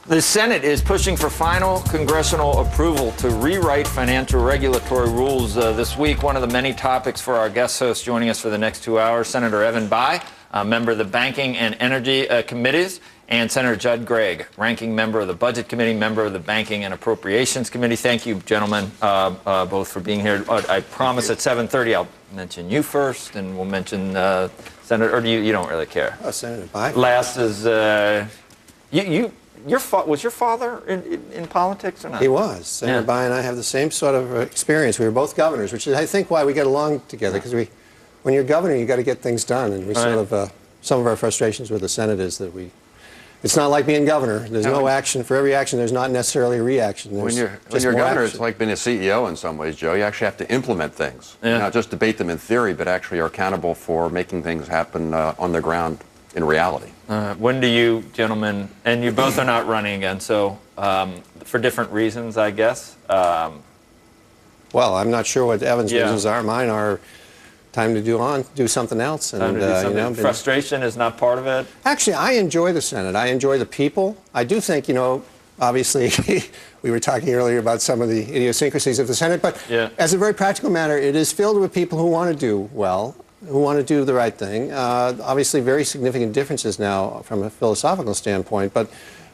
The Senate is pushing for final congressional approval to rewrite financial regulatory rules this week. One of the many topics for our guest host joining us for the next 2 hours, Senator Evan Bayh, a member of the Banking and Energy Committees, and Senator Judd Gregg, ranking member of the Budget Committee, member of the Banking and Appropriations Committee. Thank you, gentlemen, both for being here. I promise at 7:30 I'll mention you first, and we'll mention Senator, or you don't really care? Senator Bayh. Last is, was your father in politics or not? He was. Senator Bayh and I have the same sort of experience. We were both governors, which is, I think, why we get along together, because when you're governor, you got to get things done, and we sort of, some of our frustrations with the Senate is that it's not like being governor. There's no action. For every action, there's not necessarily a reaction. When you're governor, it's like being a CEO in some ways, Joe. You actually have to implement things, not just debate them in theory, but actually are accountable for making things happen on the ground in reality. When do you gentlemen, and you both are not running again, so for different reasons, I guess? Well, I'm not sure what Evan's reasons are. Mine are time to do something else. And frustration is not part of it? Actually, I enjoy the Senate. I enjoy the people. I do think, obviously, we were talking earlier about some of the idiosyncrasies of the Senate, but as a very practical matter, it is filled with people who want to do well, who want to do the right thing. Obviously, very significant differences now from a philosophical standpoint, but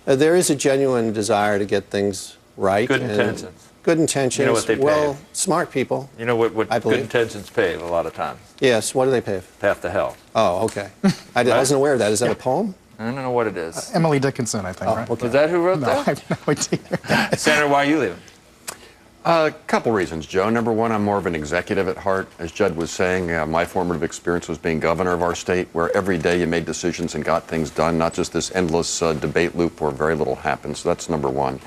there is a genuine desire to get things right. Good intentions. Good intentions. You know what they pay? Well, smart people. You know what good intentions pay a lot of times? Yes. What do they pay? Path to Hell. Oh, okay. I wasn't aware of that. Is that a poem? I don't know what it is. Emily Dickinson, I think, right? Okay. Is that who wrote that? I have no idea. Senator, why are you leaving? A couple reasons, Joe. Number one, I'm more of an executive at heart. As Judd was saying, my formative experience was being governor of our state, where every day you made decisions and got things done, not just this endless debate loop where very little happens. So that's number one.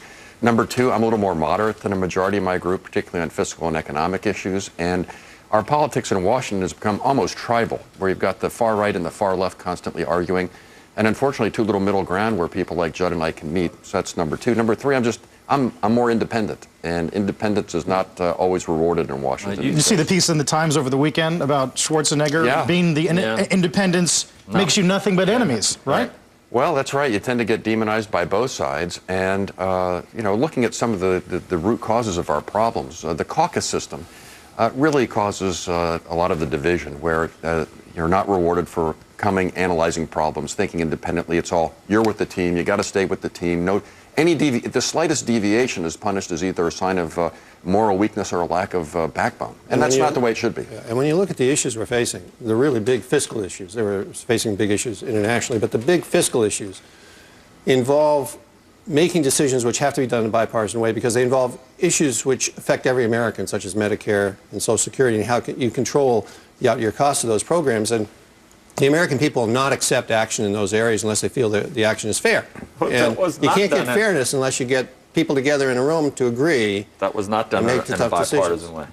Number two, I'm a little more moderate than a majority of my group, particularly on fiscal and economic issues. And our politics in Washington has become almost tribal, where you've got the far right and the far left constantly arguing. And unfortunately, too little middle ground where people like Judd and I can meet. So that's number two. Number three, I'm more independent. And independence is not always rewarded in Washington. You see the piece in the Times over the weekend about Schwarzenegger being the independence makes you nothing but enemies, right? Well, that's right. You tend to get demonized by both sides. And, looking at some of the root causes of our problems, the caucus system really causes a lot of the division, where you're not rewarded for coming, analyzing problems, thinking independently. It's all, you're with the team, you got to stay with the team. The slightest deviation is punished as either a sign of moral weakness or a lack of backbone. And that's not the way it should be. And when you look at the issues we're facing, the really big fiscal issues, they were facing big issues internationally, but the big fiscal issues involve making decisions which have to be done in a bipartisan way, because they involve issues which affect every American, such as Medicare and Social Security, and how you control the out-year costs of those programs. And the American people will not accept action in those areas unless they feel that the action is fair. And you can't get fairness unless you get people together in a room to agree. That was not done in a bipartisan way.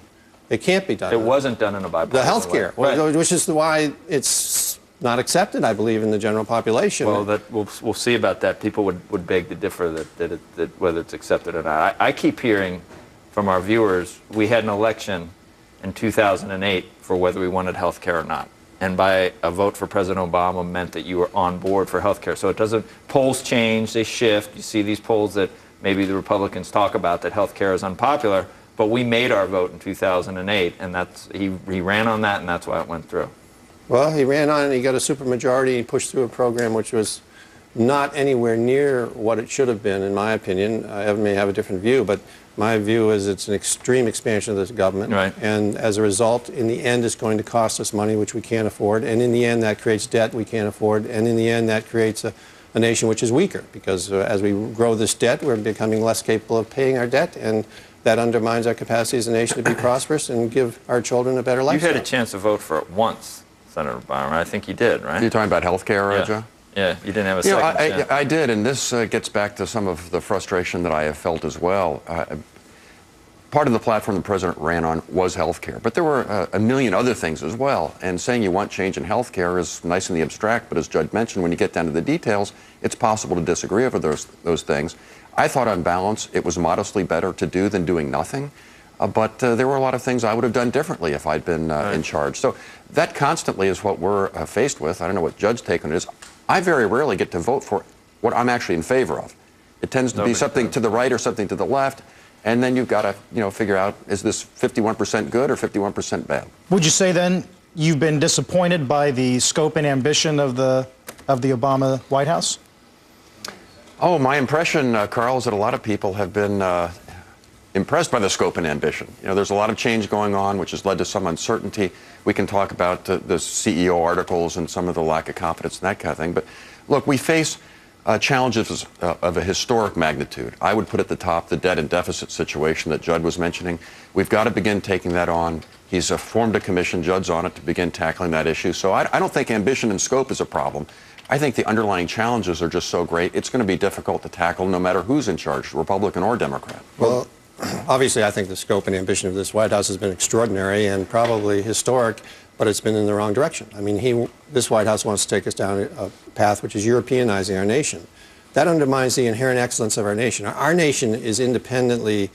It can't be done. It wasn't done in a bipartisan way. The health care, which is why it's not accepted, I believe, in the general population. Well, we'll see about that. People would beg to differ that whether it's accepted or not. I keep hearing from our viewers, we had an election in 2008 for whether we wanted health care or not. And by a vote for President Obama meant that you were on board for health care. So it doesn't, polls change, they shift. You see these polls that maybe the Republicans talk about that health care is unpopular, but we made our vote in 2008, and he ran on that, and that's why it went through. Well, he ran on and he got a supermajority. He pushed through a program which was not anywhere near what it should have been, in my opinion. Evan may have a different view, but my view is it's an extreme expansion of this government. Right. And as a result, in the end, it's going to cost us money which we can't afford. And in the end, that creates debt we can't afford. And in the end, that creates a nation which is weaker, because as we grow this debt, we're becoming less capable of paying our debt. And that undermines our capacity as a nation to be prosperous and give our children a better lifestyle. You had a chance to vote for it once, Senator Bayh. I think you did, right? You're talking about health care, Joe? Yeah, you didn't have a second chance. I did, and this gets back to some of the frustration that I have felt as well. Part of the platform the president ran on was health care, but there were a million other things as well. And saying you want change in health care is nice in the abstract, but as Judd mentioned, when you get down to the details, it's possible to disagree over those things. I thought on balance it was modestly better to do than doing nothing. But there were a lot of things I would have done differently if I'd been in charge. So that constantly is what we're faced with. I don't know what Judd's take on it is. I very rarely get to vote for what I'm actually in favor of. It tends to be something to the right or something to the left. And then you've got to, figure out, is this 51% good or 51% bad? Would you say then you've been disappointed by the scope and ambition of the Obama White House? Oh, my impression, Carl, is that a lot of people have been impressed by the scope and ambition. There's a lot of change going on, which has led to some uncertainty. We can talk about the CEO articles and some of the lack of confidence and that kind of thing. But look, we face challenges of a historic magnitude. I would put at the top the debt and deficit situation that Judd was mentioning. We've got to begin taking that on. He's formed a commission, Judd's on it, to begin tackling that issue. So I don't think ambition and scope is a problem. I think the underlying challenges are just so great, it's going to be difficult to tackle no matter who's in charge, Republican or Democrat. Well, obviously, I think the scope and ambition of this White House has been extraordinary and probably historic, but it's been in the wrong direction. I mean, this White House wants to take us down a path which is Europeanizing our nation. That undermines the inherent excellence of our nation. Our nation is independently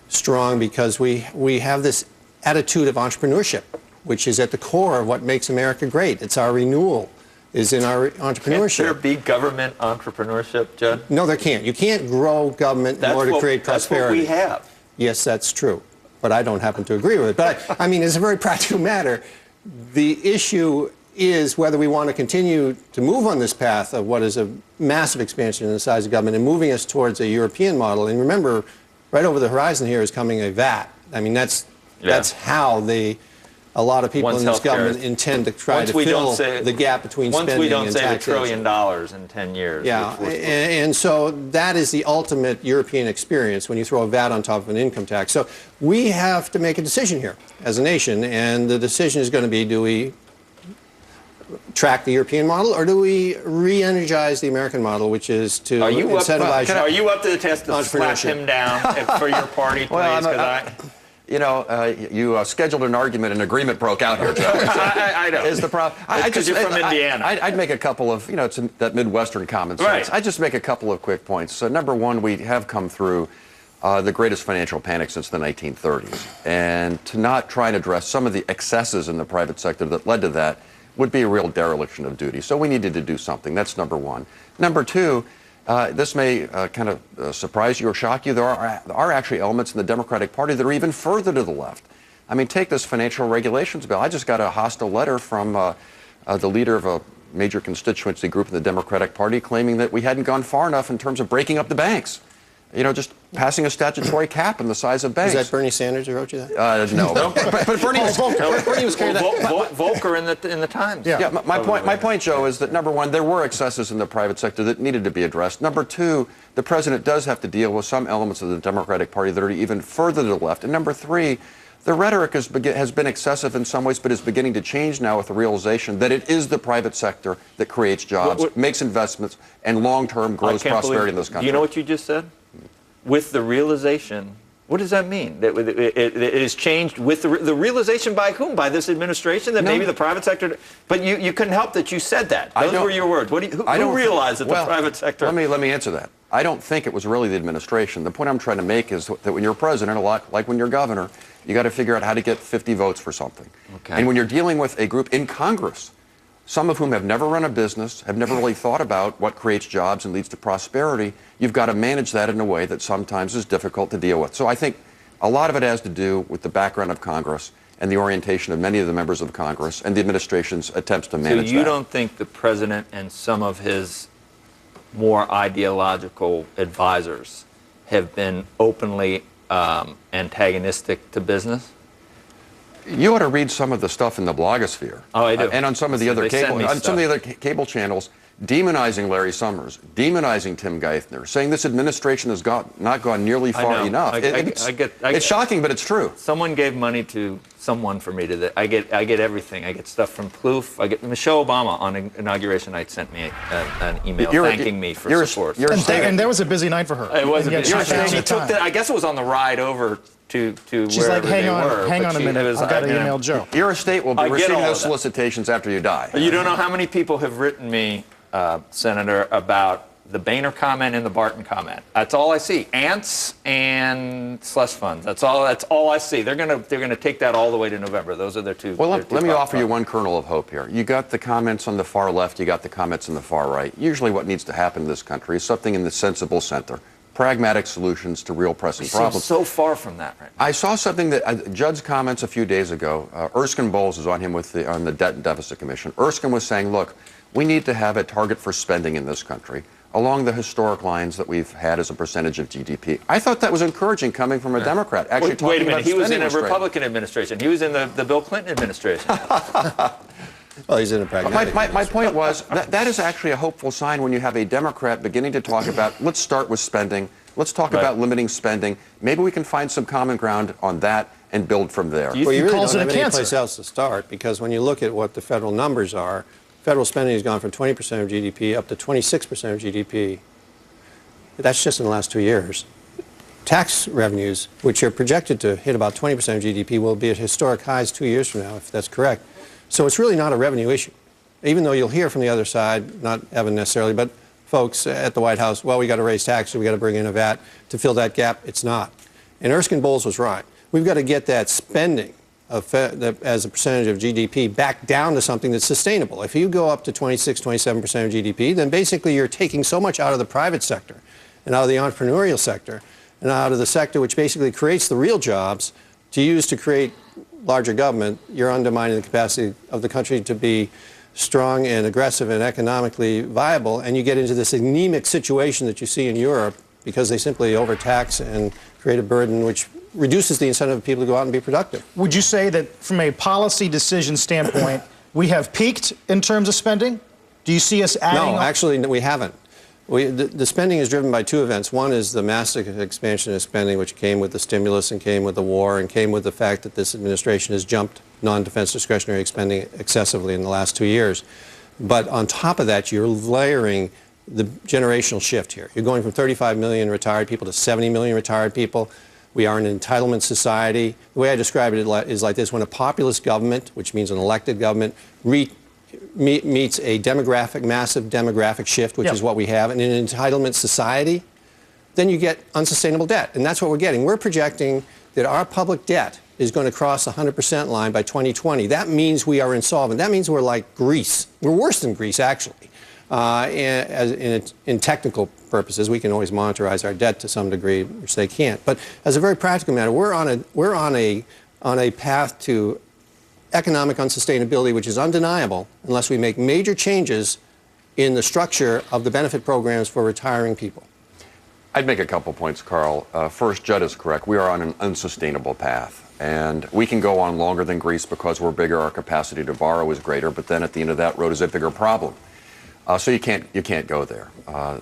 strong because we have this attitude of entrepreneurship, which is at the core of what makes America great. It's our renewal is in our entrepreneurship. Can't there be government entrepreneurship, Judd? No, there can't. You can't grow government in order to create prosperity. That's what we have. Yes, that's true. But I don't happen to agree with it. But I mean, it's a very practical matter. The issue is whether we want to continue to move on this path of what is a massive expansion in the size of government and moving us towards a European model. And remember, right over the horizon here is coming a VAT. I mean, that's how a lot of people in this government intend to try to fill the gap between spending and taxation. Once we don't save $1 trillion in 10 years. Yeah, and so that is the ultimate European experience when you throw a VAT on top of an income tax. So we have to make a decision here as a nation, and the decision is going to be, do we track the European model, or do we re-energize the American model, which is to incentivize... Are you up to the test to slap him down for your party, please? You scheduled an argument, an agreement broke out here, Joe. I know. Is the problem? Because you're from Indiana. I'd make a couple of, it's that Midwestern common sense. Right. I'd just make a couple of quick points. So, number one, we have come through the greatest financial panic since the 1930s. And to not try and address some of the excesses in the private sector that led to that would be a real dereliction of duty. So we needed to do something. That's number one. Number two, this may kind of surprise you or shock you. There are actually elements in the Democratic Party that are even further to the left. I mean, take this financial regulations bill. I just got a hostile letter from the leader of a major constituency group in the Democratic Party claiming that we hadn't gone far enough in terms of breaking up the banks. Just passing a statutory cap on the size of banks. Is that Bernie Sanders who wrote you that? No. but Bernie was carrying that. Volcker in the Times. Yeah. My point, Joe, is that, number one, there were excesses in the private sector that needed to be addressed. Number two, the president does have to deal with some elements of the Democratic Party that are even further to the left. And number three, the rhetoric has been excessive in some ways, but is beginning to change now with the realization that it is the private sector that creates jobs, makes investments, and long-term grows prosperity in this country. You know what you just said? With the realization, what does that mean? That it is changed with the realization by whom? By this administration that maybe the private sector. But you couldn't help that you said that. Those were your words. Who realized that the private sector? Let me answer that. I don't think it was really the administration. The point I'm trying to make is that when you're president, a lot like when you're governor, you got to figure out how to get 50 votes for something. Okay. And when you're dealing with a group in Congress, some of whom have never run a business, have never really thought about what creates jobs and leads to prosperity, you've got to manage that in a way that sometimes is difficult to deal with. So I think a lot of it has to do with the background of Congress and the orientation of many of the members of Congress and the administration's attempts to manage that. So you don't think the president and some of his more ideological advisors have been openly antagonistic to business? You ought to read some of the stuff in the blogosphere. Oh, I do. And on some of the other cable channels, demonizing Larry Summers, demonizing Tim Geithner, saying this administration has not gone nearly far enough. It's shocking, but it's true. Someone gave money to someone for me to. I get everything. I get stuff from Plouffe. I get Michelle Obama on inauguration night sent me an email thanking me for support. And that was a busy night for her. It was. She took that. I guess it was on the ride over to She's wherever like, hang on a minute, I've got to email Joe. Your estate will be receiving those solicitations after you die. You don't know how many people have written me, Senator, about the Boehner comment and the Barton comment. That's all I see. Ants and slush funds. That's all I see. They're gonna take that all the way to November. Those are their two. Well, let me offer you one kernel of hope here. You got the comments on the far left. You got the comments on the far right. Usually, what needs to happen in this country is something in the sensible center. pragmatic solutions to real pressing problems. So far from that right now. I saw something that Judd's comments a few days ago. Erskine Bowles was on him on the Debt and Deficit Commission. Erskine was saying, look, we need to have a target for spending in this country along the historic lines that we've had as a percentage of GDP. I thought that was encouraging coming from a Democrat. Actually, wait a minute, he was in a restraint. Republican administration. He was in the Bill Clinton administration. Well, he's in a pragmatic. My point was that is actually a hopeful sign when you have a Democrat beginning to talk about, let's start with spending, let's talk about limiting spending. Maybe we can find some common ground on that and build from there. Well, you really don't have any place else to start, because when you look at what the federal numbers are, federal spending has gone from 20% of GDP up to 26% of GDP. That's just in the last 2 years. Tax revenues, which are projected to hit about 20% of GDP, will be at historic highs 2 years from now, if that's correct. So it's really not a revenue issue, even though you'll hear from the other side, not Evan necessarily, but folks at the White House, well, we got to raise taxes, we got to bring in a VAT to fill that gap. It's not. And Erskine Bowles was right. We've got to get that spending as a percentage of GDP back down to something that's sustainable. If you go up to 26, 27% of GDP, then basically you're taking so much out of the private sector and out of the entrepreneurial sector and out of the sector which basically creates the real jobs to use to create larger government. You're undermining the capacity of the country to be strong and aggressive and economically viable, and you get into this anemic situation that you see in Europe because they simply overtax and create a burden which reduces the incentive of people to go out and be productive. Would you say that from a policy decision standpoint, we have peaked in terms of spending? Do you see us adding? No, actually, we haven't. The spending is driven by two events. One is the massive expansion of spending, which came with the stimulus and came with the war and came with the fact that this administration has jumped non-defense discretionary spending excessively in the last 2 years. But on top of that, you're layering the generational shift here. You're going from 35 million retired people to 70 million retired people. We are an entitlement society. The way I describe it is like this: when a populist government, which means an elected government, meets a massive demographic shift, which is what we have, and in an entitlement society, then you get unsustainable debt. And that's what we're getting. We're projecting that our public debt is going to cross the 100% line by 2020. That means we are insolvent. That means we're like Greece. We're worse than Greece, actually. In technical purposes, we can always monetize our debt to some degree, which they can't. But as a very practical matter, we're on a path to economic unsustainability, which is undeniable unless we make major changes in the structure of the benefit programs for retiring people. I'd make a couple points, Carl. First, Judd is correct. We are on an unsustainable path. And we can go on longer than Greece because we're bigger, our capacity to borrow is greater, but then at the end of that road is a bigger problem. So you can't go there.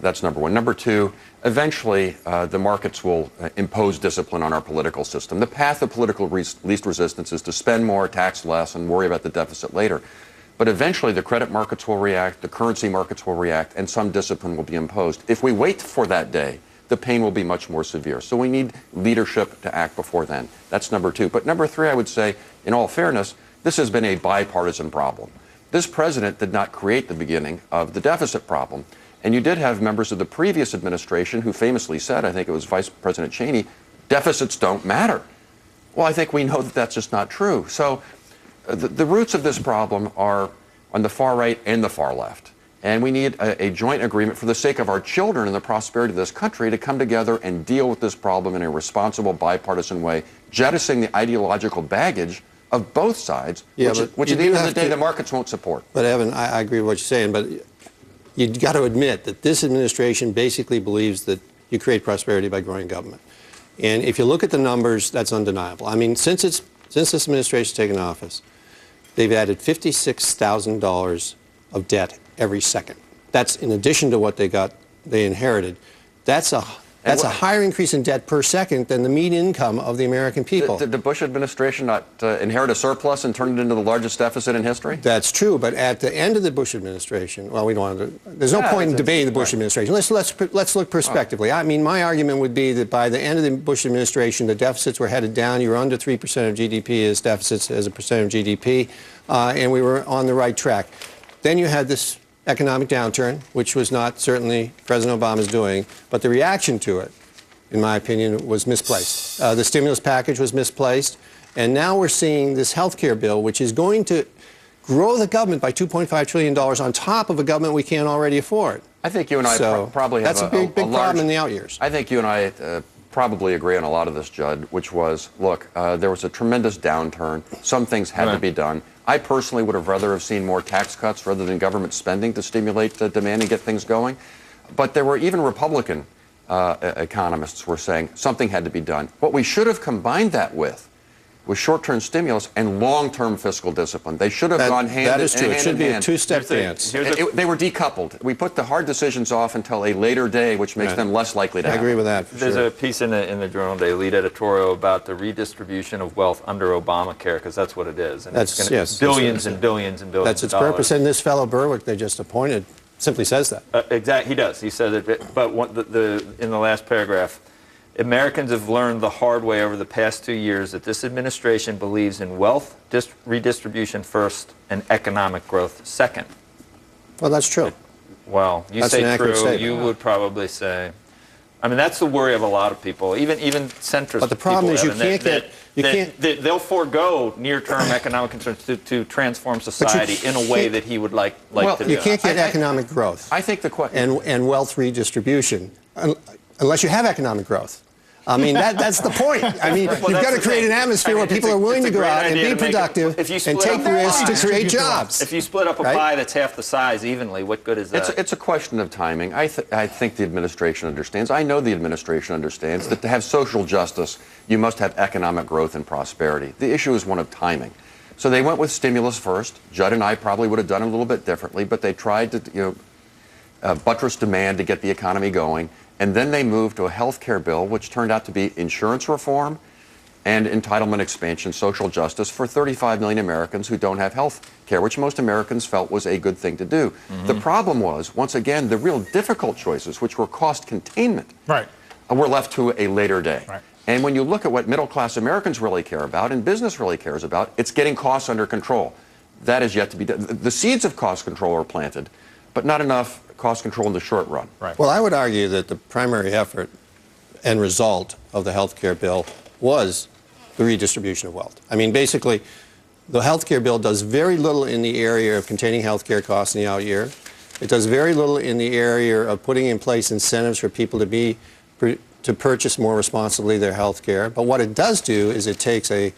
That's number one. Number two, eventually the markets will impose discipline on our political system. The path of political least resistance is to spend more, tax less, and worry about the deficit later. But eventually the credit markets will react, the currency markets will react, and some discipline will be imposed. If we wait for that day, the pain will be much more severe. So we need leadership to act before then. That's number two. But number three, I would say, in all fairness, this has been a bipartisan problem. This president did not create the beginning of the deficit problem. And you did have members of the previous administration who famously said, I think it was Vice President Cheney, deficits don't matter. Well, I think we know that that's just not true. So the roots of this problem are on the far right and the far left. And we need a joint agreement for the sake of our children and the prosperity of this country to come together and deal with this problem in a responsible, bipartisan way, jettisoning the ideological baggage of both sides, which at the end of the day, the markets won't support. But Evan, I agree with what you're saying, but you've got to admit that this administration basically believes that you create prosperity by growing government. And if you look at the numbers, that's undeniable. I mean, since this administration's taken office, they've added $56,000 of debt every second. That's in addition to what they inherited. That's a higher increase in debt per second than the median income of the American people. Did the Bush administration not inherit a surplus and turn it into the largest deficit in history? That's true, but at the end of the Bush administration, well, we don't want to. There's no point in debating the Bush administration. Let's look prospectively. I mean, my argument would be that by the end of the Bush administration, the deficits were headed down. You were under 3% of GDP as deficits as a percent of GDP, and we were on the right track. Then you had this economic downturn, which was not certainly President Obama's doing, but the reaction to it, in my opinion, was misplaced. The stimulus package was misplaced, and now we're seeing this health care bill, which is going to grow the government by $2.5 trillion on top of a government we can't already afford. I think you and I probably have that's a big problem in the out years. I think you and I probably agree on a lot of this, Judd, which was, look, there was a tremendous downturn. Some things had to be done. I personally would have rather have seen more tax cuts rather than government spending to stimulate the demand and get things going. But there were even Republican economists were saying something had to be done. What we should have combined that with was short-term stimulus and long-term fiscal discipline. They should have gone hand in hand. That is true. It should be a two-step dance. They were decoupled. We put the hard decisions off until a later day, which makes them less likely to happen. I agree with that. There's a piece in the Journal Day lead editorial about the redistribution of wealth under Obamacare, because that's what it is. And that's billions and billions and billions. That's its purpose. And this fellow Berwick they just appointed simply says that. Exactly. He does. He says it. But in the last paragraph, Americans have learned the hard way over the past 2 years that this administration believes in wealth redistribution first and economic growth second. Well, that's true. Well, you say true. You would probably say. I mean, that's the worry of a lot of people, even centrist. But the problem is they'll forego near-term economic concerns to transform society in a way that he would like to do. You can't get economic growth. I think the question and wealth redistribution unless you have economic growth. I mean, that's the point. I mean, you've got to create an atmosphere where people are willing to go out and be productive and take risks to create jobs. If you split up a pie that's half the size evenly, what good is that? It's a question of timing. I think the administration understands. I know the administration understands that to have social justice, you must have economic growth and prosperity. The issue is one of timing. So they went with stimulus first. Judd and I probably would have done it a little bit differently, but they tried to buttress demand to get the economy going. And then they moved to a health care bill, which turned out to be insurance reform and entitlement expansion, social justice for 35 million Americans who don't have health care, which most Americans felt was a good thing to do. The problem was, once again, the real difficult choices, which were cost containment, were left to a later day. And when you look at what middle-class Americans really care about and business really cares about, it's getting costs under control. That is yet to be done. The seeds of cost control are planted, but not enough cost control in the short run. Well, I would argue that the primary effort and result of the health care bill was the redistribution of wealth. I mean, basically, the health care bill does very little in the area of containing health care costs in the out year. It does very little in the area of putting in place incentives for people to purchase more responsibly their health care. But what it does do is it takes a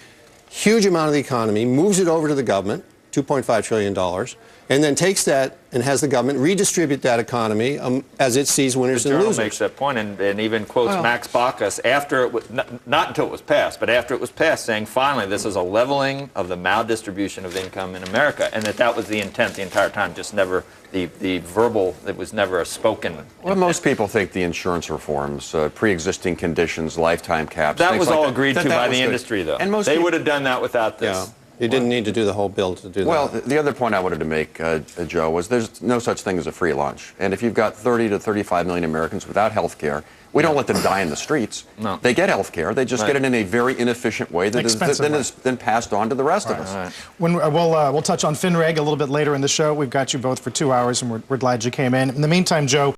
huge amount of the economy, moves it over to the government, $2.5 trillion, and then takes that and has the government redistribute that economy as it sees winners and losers. The Journal makes that point and even quotes Max Baucus after it was, not until it was passed, but after it was passed, saying finally this is a leveling of the maldistribution of income in America, and that was the intent the entire time, just never the verbal, it was never a spoken Well, most people think the insurance reforms, pre-existing conditions, lifetime caps. That was all agreed to by the industry, though. And they would have done that without this. Yeah. You didn't need to do the whole bill to do that. Well, the other point I wanted to make, Joe, was there's no such thing as a free lunch. And if you've got 30 to 35 million Americans without health care, we don't let them die in the streets. No. They get health care. They just get it in a very inefficient way that is then passed on to the rest of us. When we'll touch on FinReg a little bit later in the show. We've got you both for 2 hours, and we're glad you came in. In the meantime, Joe,